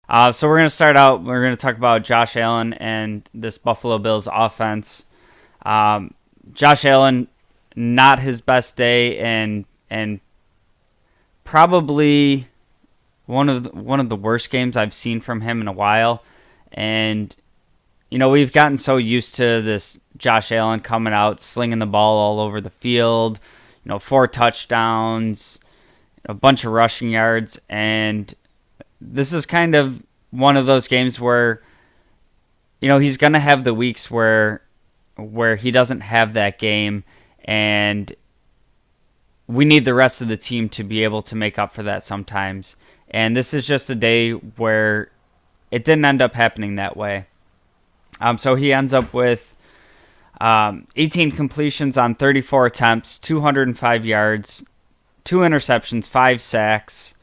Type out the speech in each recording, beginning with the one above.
So we're going to start out. We're going to talk about Josh Allen and this Buffalo Bills offense. Um, Josh Allen, not his best day, and probably one of the worst games I've seen from him in a while. And we've gotten so used to this Josh Allen coming out slinging the ball all over the field. 4 touchdowns, a bunch of rushing yards, and this is kind of one of those games where he's gonna have the weeks where he doesn't have that game, and we need the rest of the team to be able to make up for that sometimes. And this is just a day where it didn't end up happening that way. So he ends up with 18 completions on 34 attempts, 205 yards, 2 interceptions, 5 sacks,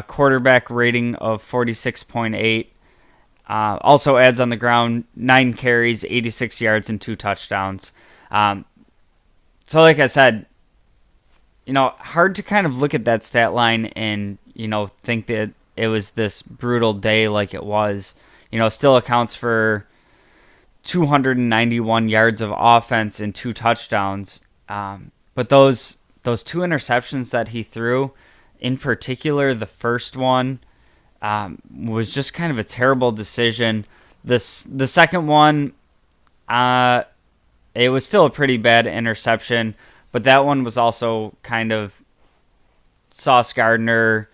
quarterback rating of 46.8. Also adds on the ground 9 carries, 86 yards, and 2 touchdowns. So like I said, hard to kind of look at that stat line and, think that it was this brutal day like it was. Still accounts for 291 yards of offense and 2 touchdowns. But those 2 interceptions that he threw, in particular, the first one was just kind of a terrible decision. The second one, it was still a pretty bad interception, but that one was also kind of Sauce Gardner,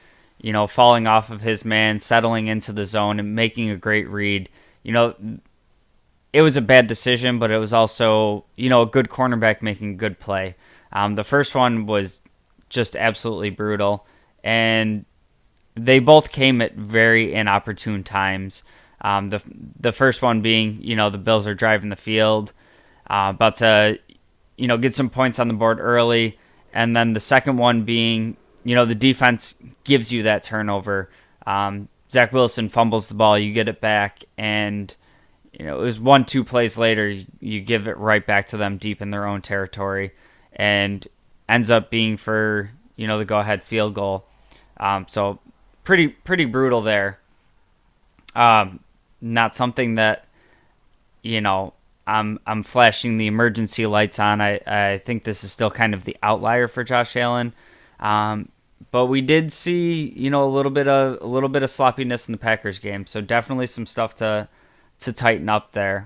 falling off of his man, settling into the zone, and making a great read. It was a bad decision, but it was also, a good cornerback making a good play. The first one was just absolutely brutal, and they both came at very inopportune times. The first one being, the Bills are driving the field, about to, get some points on the board early, and then the second one being, the defense gives you that turnover. Zach Wilson fumbles the ball, you get it back, and it was 1-2 plays later, you give it right back to them deep in their own territory, and ends up being for the go-ahead field goal. So pretty brutal there. Not something that I'm flashing the emergency lights on. I think this is still kind of the outlier for Josh Allen. But we did see a little bit of sloppiness in the Packers game. So definitely some stuff to tighten up there.